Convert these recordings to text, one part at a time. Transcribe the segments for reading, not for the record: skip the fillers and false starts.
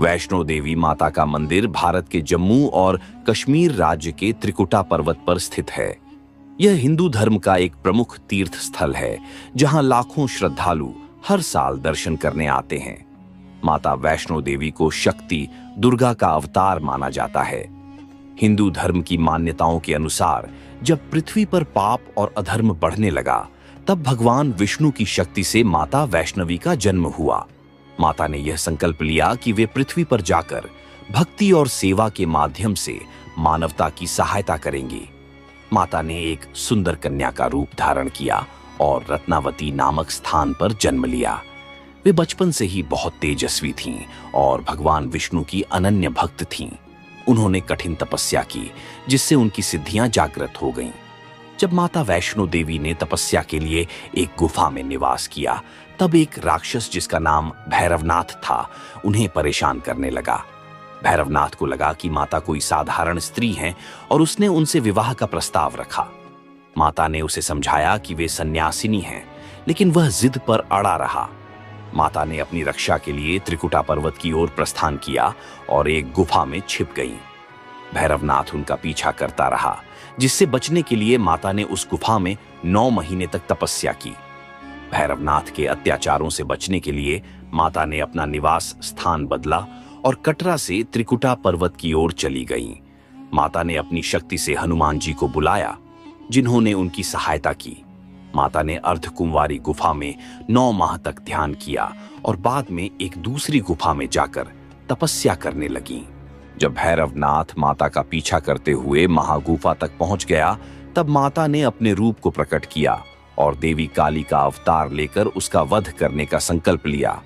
वैष्णो देवी माता का मंदिर भारत के जम्मू और कश्मीर राज्य के त्रिकुटा पर्वत पर स्थित है। यह हिंदू धर्म का एक प्रमुख तीर्थ स्थल है, जहां लाखों श्रद्धालु हर साल दर्शन करने आते हैं। माता वैष्णो देवी को शक्ति दुर्गा का अवतार माना जाता है। हिंदू धर्म की मान्यताओं के अनुसार जब पृथ्वी पर पाप और अधर्म बढ़ने लगा, तब भगवान विष्णु की शक्ति से माता वैष्णवी का जन्म हुआ। माता ने यह संकल्प लिया कि वे पृथ्वी पर जाकर भक्ति और सेवा के माध्यम से मानवता की सहायता करेंगी। माता ने एक सुंदर कन्या का रूप धारण किया और रत्नावती नामक स्थान पर जन्म लिया। वे बचपन से ही बहुत तेजस्वी थीं और भगवान विष्णु की अनन्य भक्त थीं। उन्होंने कठिन तपस्या की, जिससे उनकी सिद्धियां जागृत हो गईं। जब माता वैष्णो देवी ने तपस्या के लिए एक गुफा में निवास किया, तब एक राक्षस जिसका नाम भैरवनाथ था, उन्हें परेशान करने लगा। भैरवनाथ को लगा कि माता कोई साधारण स्त्री हैं और उसने उनसे विवाह का प्रस्ताव रखा। माता ने उसे समझाया कि वे सन्यासिनी हैं, लेकिन वह जिद पर अड़ा रहा। माता ने अपनी रक्षा के लिए त्रिकुटा पर्वत की ओर प्रस्थान किया और एक गुफा में छिप गईं। भैरवनाथ उनका पीछा करता रहा, जिससे बचने के लिए माता ने उस गुफा में 9 महीने तक तपस्या की। भैरवनाथ के अत्याचारों से बचने के लिए माता ने अपना निवास स्थान बदला और कटरा से त्रिकुटा पर्वत की ओर चली गईं। माता ने अपनी शक्ति से हनुमान जी को बुलाया, जिन्होंने उनकी सहायता की। माता ने अर्धकुंवारी गुफा में 9 माह तक ध्यान किया और बाद में एक दूसरी गुफा में जाकर तपस्या करने लगीं। जब भैरवनाथ माता का पीछा करते हुए महागुफा तक पहुंच गया, तब माता ने अपने रूप को प्रकट किया और देवी काली का अवतार लेकर उसका वध करने का संकल्प लिया।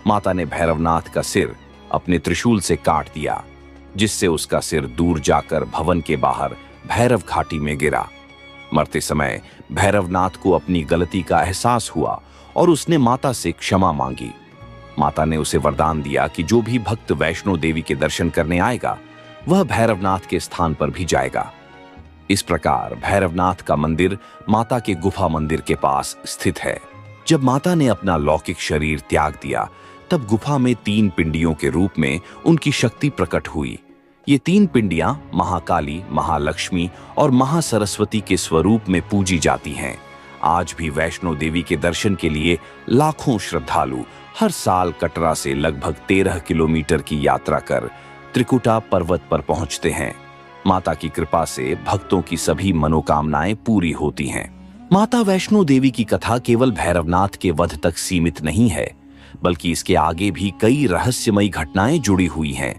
माता ने भैरवनाथ का सिर अपने त्रिशूल से काट दिया, जिससे उसका सिर दूर जाकर भवन के बाहर भैरव घाटी में गिरा। मरते समय भैरवनाथ को अपनी गलती का एहसास हुआ और उसने माता से क्षमा मांगी। माता ने उसे वरदान दिया कि जो भी भक्त वैष्णो देवी के दर्शन करने आएगा, वह भैरवनाथ के स्थान पर भी जाएगा। इस प्रकार भैरवनाथ का मंदिर माता के गुफा मंदिर के पास स्थित है। जब माता ने अपना लौकिक शरीर त्याग दिया, तब गुफा में 3 पिंडियों के रूप में उनकी शक्ति प्रकट हुई। ये 3 पिंडियां महाकाली, महालक्ष्मी और महासरस्वती के स्वरूप में पूजी जाती हैं। आज भी वैष्णो देवी के दर्शन के लिए लाखों श्रद्धालु हर साल कटरा से लगभग 13 किलोमीटर की यात्रा कर त्रिकुटा पर्वत पर पहुंचते हैं। माता की कृपा से भक्तों की सभी मनोकामनाएं पूरी होती हैं। माता वैष्णो देवी की कथा केवल भैरवनाथ के वध तक सीमित नहीं है, बल्कि इसके आगे भी कई रहस्यमयी घटनाएं जुड़ी हुई हैं।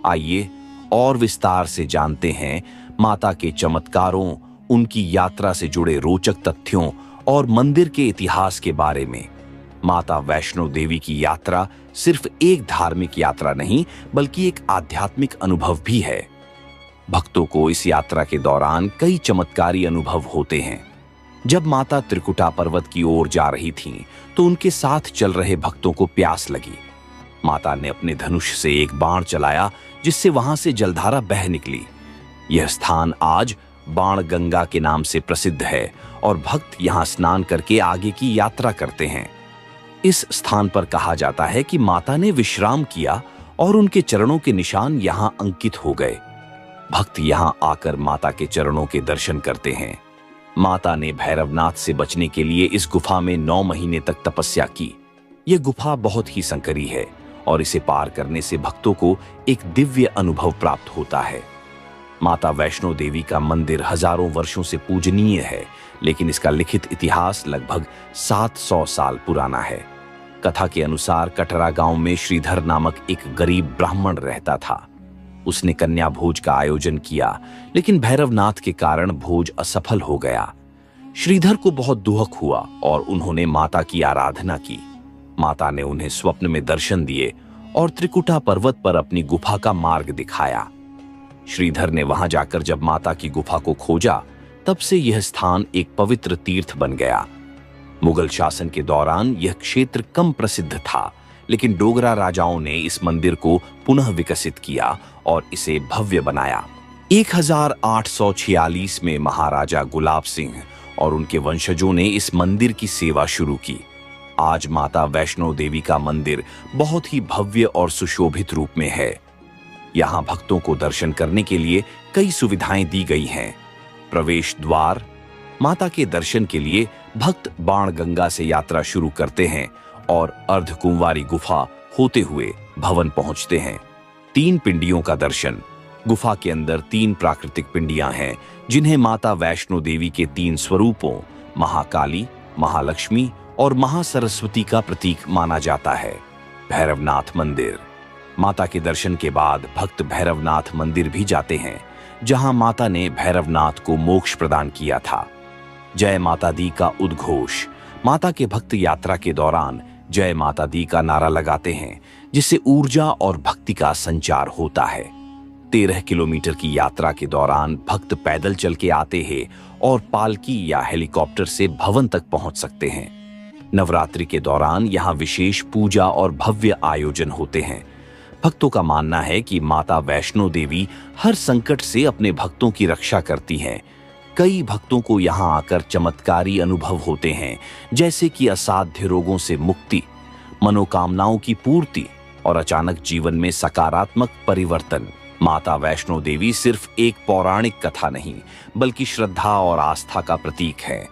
आइए और विस्तार से जानते हैं माता के चमत्कारों, उनकी यात्रा से जुड़े रोचक तथ्यों और मंदिर के इतिहास के बारे में। माता वैष्णो देवी की यात्रा सिर्फ एक धार्मिक यात्रा नहीं, बल्कि एक आध्यात्मिक अनुभव भी है। भक्तों को इस यात्रा के दौरान कई चमत्कारी अनुभव होते हैं। जब माता त्रिकुटा पर्वत की ओर जा रही थीं, तो उनके साथ चल रहे भक्तों को प्यास लगी। माता ने अपने धनुष से एक बाण चलाया, जिससे वहां से जलधारा बह निकली। यह स्थान आज बाण गंगा के नाम से प्रसिद्ध है और भक्त यहां स्नान करके आगे की यात्रा करते हैं। इस स्थान पर कहा जाता है कि माता ने विश्राम किया और उनके चरणों के निशान यहां अंकित हो गए। भक्त यहां आकर माता के चरणों के दर्शन करते हैं। माता ने भैरवनाथ से बचने के लिए इस गुफा में 9 महीने तक तपस्या की। यह गुफा बहुत ही संकरी है और इसे पार करने से भक्तों को एक दिव्य अनुभव प्राप्त होता है। माता वैष्णो देवी का मंदिर हजारों वर्षों से पूजनीय है, लेकिन इसका लिखित इतिहास लगभग 700 साल पुराना है। कथा के अनुसार कटरा गांव में श्रीधर नामक एक गरीब ब्राह्मण रहता था। उसने कन्या भोज का आयोजन किया, लेकिन भैरवनाथ के कारण भोज असफल हो गया। श्रीधर को बहुत दुख हुआ और उन्होंने माता की आराधना की। माता ने उन्हें स्वप्न में दर्शन दिए और त्रिकुटा पर्वत पर अपनी गुफा का मार्ग दिखाया। श्रीधर ने वहां जाकर जब माता की गुफा को खोजा, तब से यह स्थान एक पवित्र तीर्थ बन गया। मुगल शासन के दौरान यह क्षेत्र कम प्रसिद्ध था, लेकिन डोगरा राजाओं ने इस मंदिर को पुनः विकसित किया और इसे भव्य बनाया। 1846 में महाराजा गुलाब सिंह और उनके वंशजों ने इस मंदिर की सेवा शुरू की। आज माता वैष्णो देवी का मंदिर बहुत ही भव्य और सुशोभित रूप में है। यहाँ भक्तों को दर्शन करने के लिए कई सुविधाएं दी गई हैं। प्रवेश द्वार, माता के दर्शन के लिए भक्त बाणगंगा से यात्रा शुरू करते हैं और अर्धकुंवारी गुफा होते हुए भवन पहुंचते हैं। 3 पिंडियों का दर्शन। गुफा के अंदर 3 प्राकृतिक पिंडियां हैं जिन्हें माता वैष्णो देवी के 3 स्वरूपों महाकाली, महालक्ष्मी और महासरस्वती का प्रतीक माना जाता है। भैरवनाथ मंदिर। माता के दर्शन के बाद भक्त भैरवनाथ मंदिर भी जाते हैं, जहां माता ने भैरवनाथ को मोक्ष प्रदान किया था। जय माता दी का उद्घोष। माता के भक्त यात्रा के दौरान जय माता दी का नारा लगाते हैं, जिससे ऊर्जा और भक्ति का संचार होता है। 13 किलोमीटर की यात्रा के दौरान भक्त पैदल चल के आते हैं और पालकी या हेलीकॉप्टर से भवन तक पहुंच सकते हैं। नवरात्रि के दौरान यहाँ विशेष पूजा और भव्य आयोजन होते हैं। भक्तों का मानना है कि माता वैष्णो देवी हर संकट से अपने भक्तों की रक्षा करती हैं। कई भक्तों को यहाँ आकर चमत्कारी अनुभव होते हैं, जैसे कि असाध्य रोगों से मुक्ति, मनोकामनाओं की पूर्ति और अचानक जीवन में सकारात्मक परिवर्तन। माता वैष्णो देवी सिर्फ एक पौराणिक कथा नहीं, बल्कि श्रद्धा और आस्था का प्रतीक है।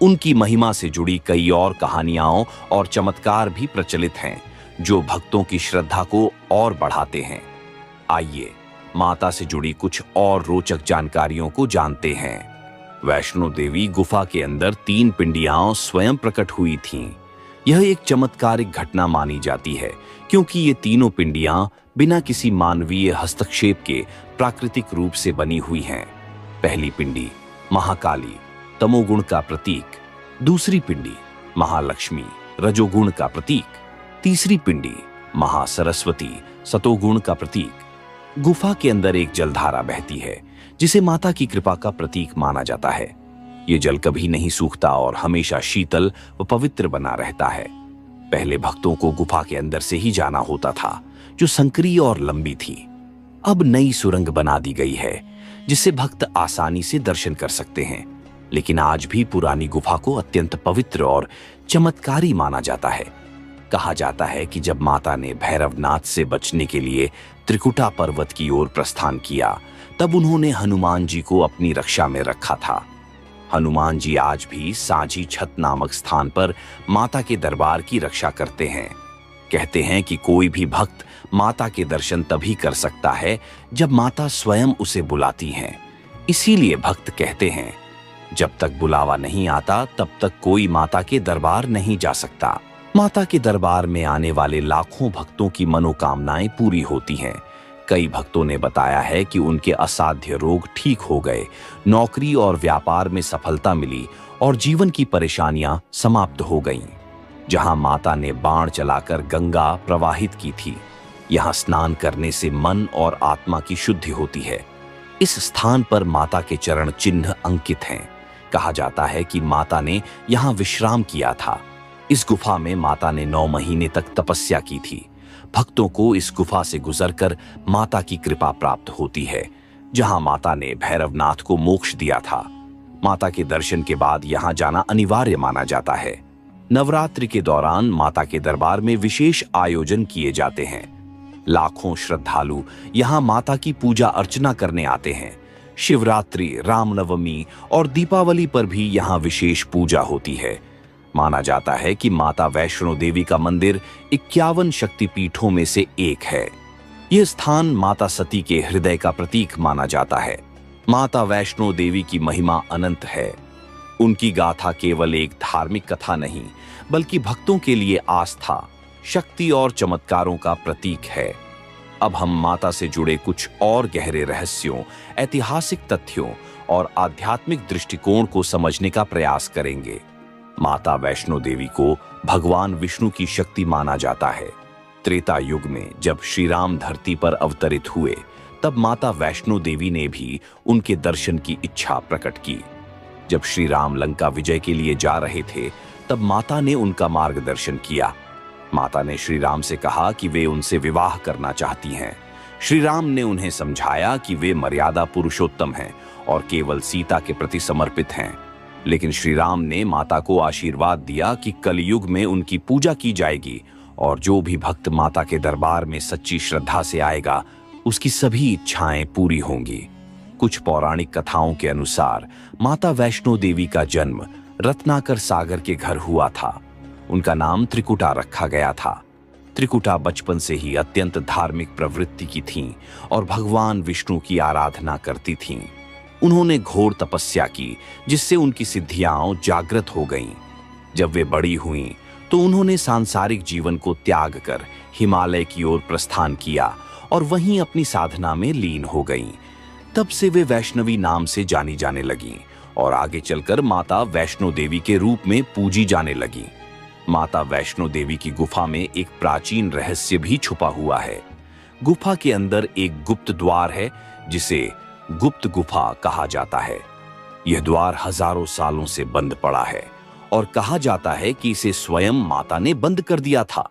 उनकी महिमा से जुड़ी कई और कहानियां और चमत्कार भी प्रचलित हैं, जो भक्तों की श्रद्धा को और बढ़ाते हैं। आइए माता से जुड़ी कुछ और रोचक जानकारियों को जानते हैं। वैष्णो देवी गुफा के अंदर 3 पिंडियां स्वयं प्रकट हुई थीं। यह एक चमत्कारिक घटना मानी जाती है, क्योंकि ये तीनों पिंडियां बिना किसी मानवीय हस्तक्षेप के प्राकृतिक रूप से बनी हुई हैं। पहली पिंडी महाकाली, तमोगुण का प्रतीक। दूसरी पिंडी महालक्ष्मी, रजोगुण का प्रतीक। तीसरी पिंडी महासरस्वती, सतोगुण का प्रतीक। गुफा के अंदर एक जलधारा बहती है, जिसे माता की कृपा का प्रतीक माना जाता है। ये जल कभी नहीं सूखता और हमेशा शीतल व पवित्र बना रहता है। पहले भक्तों को गुफा के अंदर से ही जाना होता था, जो संकरी और लंबी थी। अब नई सुरंग बना दी गई है, जिससे भक्त आसानी से दर्शन कर सकते हैं। लेकिन आज भी पुरानी गुफा को अत्यंत पवित्र और चमत्कारी माना जाता है। कहा जाता है कि जब माता ने भैरवनाथ से बचने के लिए त्रिकुटा पर्वत की ओर प्रस्थान किया, तब उन्होंने हनुमान जी को अपनी रक्षा में रखा था। हनुमान जी आज भी सांझी छत नामक स्थान पर माता के दरबार की रक्षा करते हैं। कहते हैं कि कोई भी भक्त माता के दर्शन तभी कर सकता है जब माता स्वयं उसे बुलाती हैं। इसीलिए भक्त कहते हैं, जब तक बुलावा नहीं आता तब तक कोई माता के दरबार नहीं जा सकता। माता के दरबार में आने वाले लाखों भक्तों की मनोकामनाएं पूरी होती हैं। कई भक्तों ने बताया है कि उनके असाध्य रोग ठीक हो गए, नौकरी और व्यापार में सफलता मिली और जीवन की परेशानियां समाप्त हो गईं। जहां माता ने बाण चलाकर गंगा प्रवाहित की थी, यहां स्नान करने से मन और आत्मा की शुद्धि होती है। इस स्थान पर माता के चरण चिन्ह अंकित हैं। कहा जाता है कि माता ने यहां विश्राम किया था। इस गुफा में माता ने 9 महीने तक तपस्या की थी। भक्तों को इस गुफा से गुजरकर माता की कृपा प्राप्त होती है, जहां माता ने भैरवनाथ को मोक्ष दिया था। माता के दर्शन के बाद यहां जाना अनिवार्य माना जाता है। नवरात्रि के दौरान माता के दरबार में विशेष आयोजन किए जाते हैं। लाखों श्रद्धालु यहां माता की पूजा अर्चना करने आते हैं। शिवरात्रि, रामनवमी और दीपावली पर भी यहां विशेष पूजा होती है। माना जाता है कि माता वैष्णो देवी का मंदिर 51 शक्तिपीठों में से एक है। यह स्थान माता सती के हृदय का प्रतीक माना जाता है। माता वैष्णो देवी की महिमा अनंत है। उनकी गाथा केवल एक धार्मिक कथा नहीं, बल्कि भक्तों के लिए आस्था, शक्ति और चमत्कारों का प्रतीक है। अब हम माता से जुड़े कुछ और गहरे रहस्यों, ऐतिहासिक तथ्यों और आध्यात्मिक दृष्टिकोण को समझने का प्रयास करेंगे। माता वैष्णो देवी को भगवान विष्णु की शक्ति माना जाता है। त्रेता युग में जब श्री राम धरती पर अवतरित हुए, तब माता वैष्णो देवी ने भी उनके दर्शन की इच्छा प्रकट की। जब श्री राम लंका विजय के लिए जा रहे थे, तब माता ने उनका मार्गदर्शन किया। माता ने श्री राम से कहा कि वे उनसे विवाह करना चाहती हैं। श्री राम ने उन्हें समझाया कि वे मर्यादा पुरुषोत्तम हैं और केवल सीता के प्रति समर्पित हैं। लेकिन श्री राम ने माता को आशीर्वाद दिया कि कलयुग में उनकी पूजा की जाएगी और जो भी भक्त माता के दरबार में सच्ची श्रद्धा से आएगा उसकी सभी इच्छाएं पूरी होंगी। कुछ पौराणिक कथाओं के अनुसार माता वैष्णो देवी का जन्म रत्नाकर सागर के घर हुआ था। उनका नाम त्रिकुटा रखा गया था। त्रिकुटा बचपन से ही अत्यंत धार्मिक प्रवृत्ति की थीं और भगवान विष्णु की आराधना करती थीं। उन्होंने घोर तपस्या की जिससे उनकी सिद्धियां जागृत हो गईं। जब वे बड़ी हुईं तो उन्होंने सांसारिक जीवन को त्याग कर हिमालय की ओर प्रस्थान किया और वहीं अपनी साधना में लीन हो गईं। तब से वे वैष्णवी नाम से जानी जाने लगीं और आगे चलकर माता वैष्णो देवी के रूप में पूजी जाने लगीं। माता वैष्णो देवी की गुफा में एक प्राचीन रहस्य भी छुपा हुआ है। गुफा के अंदर एक गुप्त द्वार है जिसे गुप्त गुफा कहा जाता है। यह द्वार हजारों सालों से बंद पड़ा है और कहा जाता है कि इसे स्वयं माता ने बंद कर दिया था।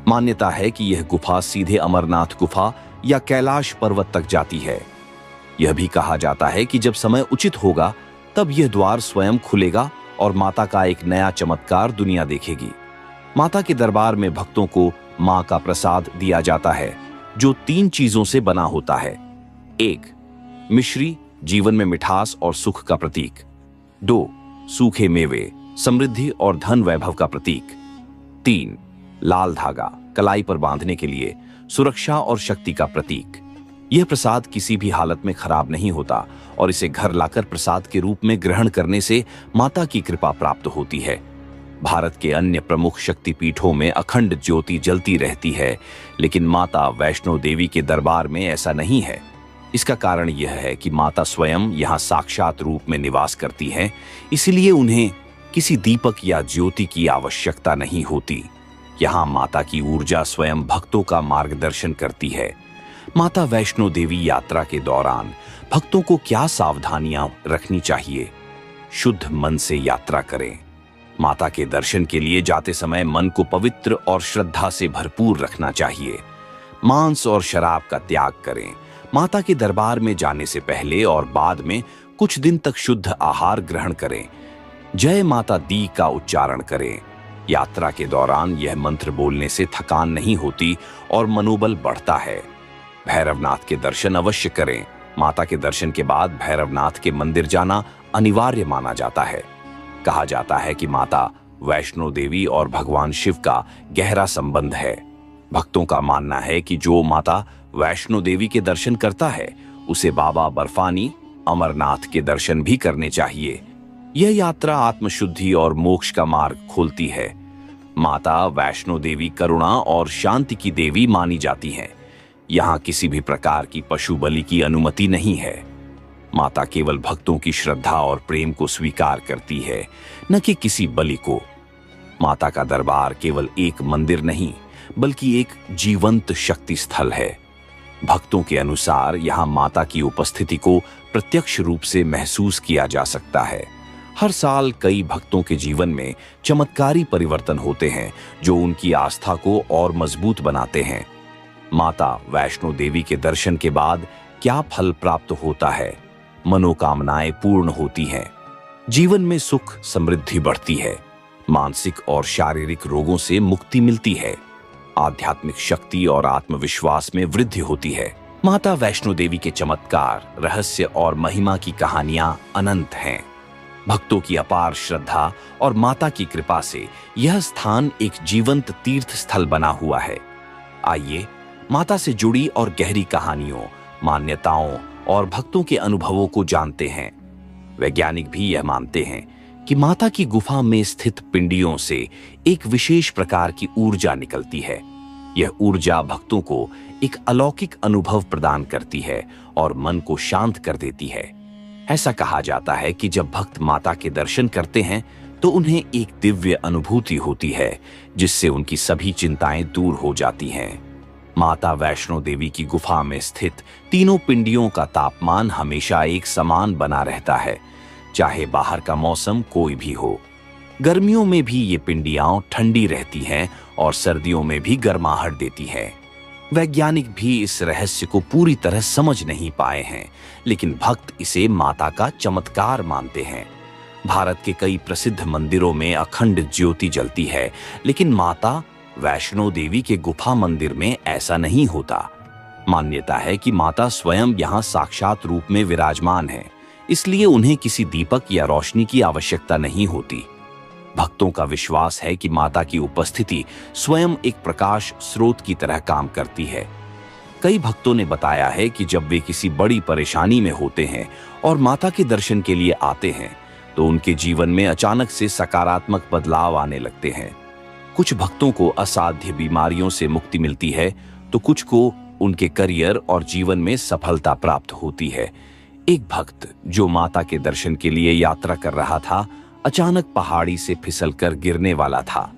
मान्यता है कि यह गुफा सीधे अमरनाथ गुफा या कैलाश पर्वत तक जाती है। यह भी कहा जाता है कि जब समय उचित होगा तब यह द्वार स्वयं खुलेगा और माता का एक नया चमत्कार दुनिया देखेगी। माता के दरबार में भक्तों को मां का प्रसाद दिया जाता है जो 3 चीजों से बना होता है। 1. मिश्री, जीवन में मिठास और सुख का प्रतीक। 2. सूखे मेवे, समृद्धि और धन वैभव का प्रतीक। 3. लाल धागा, कलाई पर बांधने के लिए सुरक्षा और शक्ति का प्रतीक। यह प्रसाद किसी भी हालत में खराब नहीं होता और इसे घर लाकर प्रसाद के रूप में ग्रहण करने से माता की कृपा प्राप्त होती है। भारत के अन्य प्रमुख शक्तिपीठों में अखंड ज्योति जलती रहती है, लेकिन माता वैष्णो देवी के दरबार में ऐसा नहीं है। इसका कारण यह है कि माता स्वयं यहाँ साक्षात रूप में निवास करती हैं, इसलिए उन्हें किसी दीपक या ज्योति की आवश्यकता नहीं होती। यहाँ माता की ऊर्जा स्वयं भक्तों का मार्गदर्शन करती है। माता वैष्णो देवी यात्रा के दौरान भक्तों को क्या सावधानियां रखनी चाहिए? शुद्ध मन से यात्रा करें। माता के दर्शन के लिए जाते समय मन को पवित्र और श्रद्धा से भरपूर रखना चाहिए। मांस और शराब का त्याग करें। माता के दरबार में जाने से पहले और बाद में कुछ दिन तक शुद्ध आहार ग्रहण करें। जय माता दी का उच्चारण करें। यात्रा के दौरान यह मंत्र बोलने से थकान नहीं होती और मनोबल बढ़ता है। भैरवनाथ के दर्शन अवश्य करें। माता के दर्शन के बाद भैरवनाथ के मंदिर जाना अनिवार्य माना जाता है। कहा जाता है कि माता वैष्णो देवी और भगवान शिव का गहरा संबंध है। भक्तों का मानना है कि जो माता वैष्णो देवी के दर्शन करता है उसे बाबा बर्फानी अमरनाथ के दर्शन भी करने चाहिए। यह यात्रा आत्मशुद्धि और मोक्ष का मार्ग खोलती है। माता वैष्णो देवी करुणा और शांति की देवी मानी जाती हैं। यहाँ किसी भी प्रकार की पशु बलि की अनुमति नहीं है। माता केवल भक्तों की श्रद्धा और प्रेम को स्वीकार करती है, न कि किसी बलि को। माता का दरबार केवल एक मंदिर नहीं बल्कि एक जीवंत शक्ति स्थल है। भक्तों के अनुसार यहाँ माता की उपस्थिति को प्रत्यक्ष रूप से महसूस किया जा सकता है। हर साल कई भक्तों के जीवन में चमत्कारी परिवर्तन होते हैं जो उनकी आस्था को और मजबूत बनाते हैं। माता वैष्णो देवी के दर्शन के बाद क्या फल प्राप्त होता है? मनोकामनाएं पूर्ण होती हैं, जीवन में सुख समृद्धि बढ़ती है, मानसिक और शारीरिक रोगों से मुक्ति मिलती है, आध्यात्मिक शक्ति और आत्मविश्वास में वृद्धि होती है। माता वैष्णो देवी के चमत्कार, रहस्य और महिमा की कहानियां अनंत हैं। भक्तों की अपार श्रद्धा और माता की कृपा से यह स्थान एक जीवंत तीर्थ स्थल बना हुआ है। आइए माता से जुड़ी और गहरी कहानियों, मान्यताओं और भक्तों के अनुभवों को जानते हैं। वैज्ञानिक भी यह मानते हैं कि माता की गुफा में स्थित पिंडियों से एक विशेष प्रकार की ऊर्जा निकलती है। यह ऊर्जा भक्तों को एक अलौकिक अनुभव प्रदान करती है और मन को शांत कर देती है। ऐसा कहा जाता है कि जब भक्त माता के दर्शन करते हैं तो उन्हें एक दिव्य अनुभूति होती है जिससे उनकी सभी चिंताएं दूर हो जाती हैं। माता वैष्णो देवी की गुफा में स्थित तीनों पिंडियों का तापमान हमेशा एक समान बना रहता है, चाहे बाहर का मौसम कोई भी हो। गर्मियों में भी ये पिंडियां ठंडी रहती हैं और सर्दियों में भी गर्माहट देती हैं। वैज्ञानिक भी इस रहस्य को पूरी तरह समझ नहीं पाए हैं, लेकिन भक्त इसे माता का चमत्कार मानते हैं। भारत के कई प्रसिद्ध मंदिरों में अखंड ज्योति जलती है, लेकिन माता वैष्णो देवी के गुफा मंदिर में ऐसा नहीं होता। मान्यता है कि माता स्वयं यहाँ साक्षात रूप में विराजमान है, इसलिए उन्हें किसी दीपक या रोशनी की आवश्यकता नहीं होती। भक्तों का विश्वास है कि माता की उपस्थिति स्वयं एक प्रकाश स्रोत की तरह काम करती है। कई भक्तों ने बताया है कि जब वे किसी बड़ी परेशानी में होते हैं और माता के दर्शन के लिए आते हैं, तो उनके जीवन में अचानक से सकारात्मक बदलाव आने लगते हैं। कुछ भक्तों को असाध्य बीमारियों से मुक्ति मिलती है, तो कुछ को उनके करियर और जीवन में सफलता प्राप्त होती है। एक भक्त जो माता के दर्शन के लिए यात्रा कर रहा था, अचानक पहाड़ी से फिसलकर गिरने वाला था।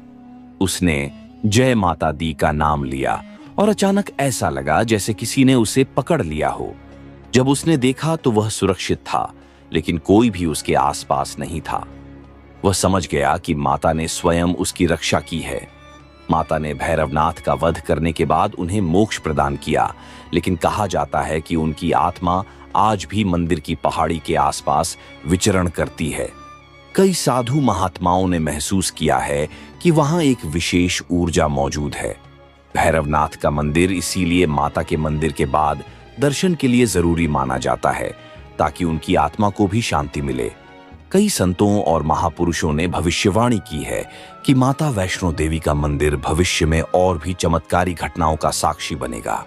उसने जय माता दी का नाम लिया और अचानक ऐसा लगा जैसे किसी ने उसे पकड़ लिया हो। जब उसने देखा तो वह सुरक्षित था, लेकिन कोई भी उसके आसपास नहीं था। वह समझ गया कि माता ने स्वयं उसकी रक्षा की है। माता ने भैरवनाथ का वध करने के बाद उन्हें मोक्ष प्रदान किया, लेकिन कहा जाता है कि उनकी आत्मा आज भी मंदिर की पहाड़ी के आसपास विचरण करती है। कई साधु महात्माओं ने महसूस किया है कि वहां एक विशेष ऊर्जा मौजूद है। भैरवनाथ का मंदिर इसीलिए माता के मंदिर के बाद दर्शन के लिए जरूरी माना जाता है, ताकि उनकी आत्मा को भी शांति मिले। कई संतों और महापुरुषों ने भविष्यवाणी की है कि माता वैष्णो देवी का मंदिर भविष्य में और भी चमत्कारी घटनाओं का साक्षी बनेगा।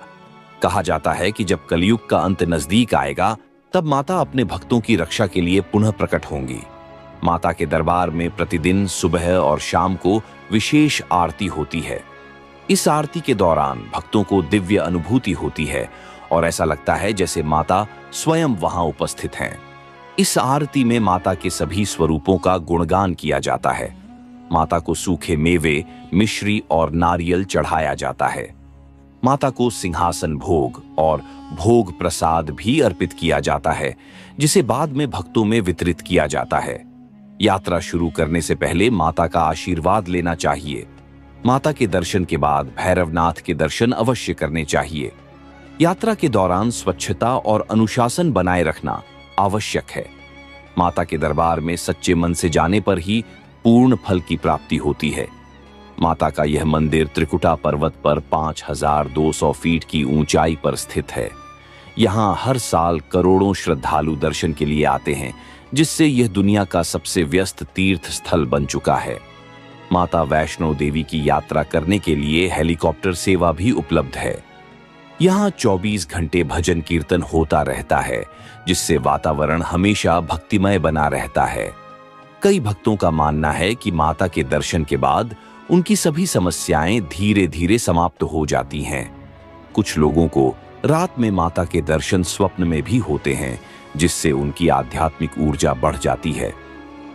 कहा जाता है कि जब कलयुग का अंत नजदीक आएगा, तब माता अपने भक्तों की रक्षा के लिए पुनः प्रकट होंगी। माता के दरबार में प्रतिदिन सुबह और शाम को विशेष आरती होती है। इस आरती के दौरान भक्तों को दिव्य अनुभूति होती है और ऐसा लगता है जैसे माता स्वयं वहां उपस्थित हैं। इस आरती में माता के सभी स्वरूपों का गुणगान किया जाता है। माता को सूखे मेवे, मिश्री और नारियल चढ़ाया जाता है। माता को सिंहासन भोग और भोग प्रसाद भी अर्पित किया जाता है, जिसे बाद में भक्तों में वितरित किया जाता है। यात्रा शुरू करने से पहले माता का आशीर्वाद लेना चाहिए। माता के दर्शन के बाद भैरवनाथ के दर्शन अवश्य करने चाहिए। यात्रा के दौरान स्वच्छता और अनुशासन बनाए रखना आवश्यक है। माता के दरबार में सच्चे मन से जाने पर ही पूर्ण फल की प्राप्ति होती है। माता का यह मंदिर त्रिकुटा पर्वत पर 5200 फीट की ऊंचाई पर स्थित है। यहाँ हर साल करोड़ों श्रद्धालु दर्शन के लिए आते हैं, जिससे यह दुनिया का सबसे व्यस्त तीर्थ स्थल बन चुका है। माता वैष्णो देवी की यात्रा करने के लिए हेलीकॉप्टर सेवा भी उपलब्ध है। यहाँ 24 घंटे भजन कीर्तन होता रहता है, जिससे वातावरण हमेशा भक्तिमय बना रहता है। कई भक्तों का मानना है कि माता के दर्शन के बाद उनकी सभी समस्याएं धीरे धीरे समाप्त हो जाती हैं। कुछ लोगों को रात में माता के दर्शन स्वप्न में भी होते हैं, जिससे उनकी आध्यात्मिक ऊर्जा बढ़ जाती है।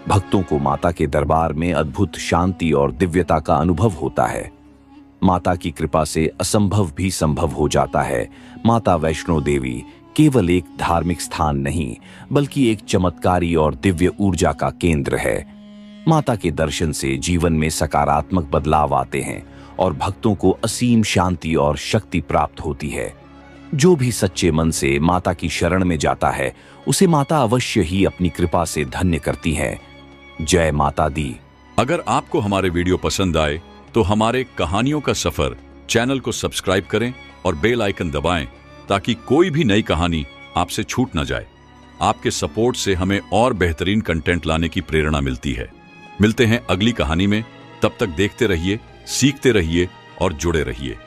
भक्तों को माता के दरबार में अद्भुत शांति और दिव्यता का अनुभव होता है। माता की कृपा से असंभव भी संभव हो जाता है। माता वैष्णो देवी केवल एक धार्मिक स्थान नहीं, बल्कि एक चमत्कारी और दिव्य ऊर्जा का केंद्र है। माता के दर्शन से जीवन में सकारात्मक बदलाव आते हैं और भक्तों को असीम शांति और शक्ति प्राप्त होती है। जो भी सच्चे मन से माता की शरण में जाता है, उसे माता अवश्य ही अपनी कृपा से धन्य करती है। जय माता दी। अगर आपको हमारे वीडियो पसंद आए तो हमारे कहानियों का सफर चैनल को सब्सक्राइब करें और बेल आइकन दबाएं, ताकि कोई भी नई कहानी आपसे छूट न जाए। आपके सपोर्ट से हमें और बेहतरीन कंटेंट लाने की प्रेरणा मिलती है। मिलते हैं अगली कहानी में। तब तक देखते रहिए, सीखते रहिए और जुड़े रहिए।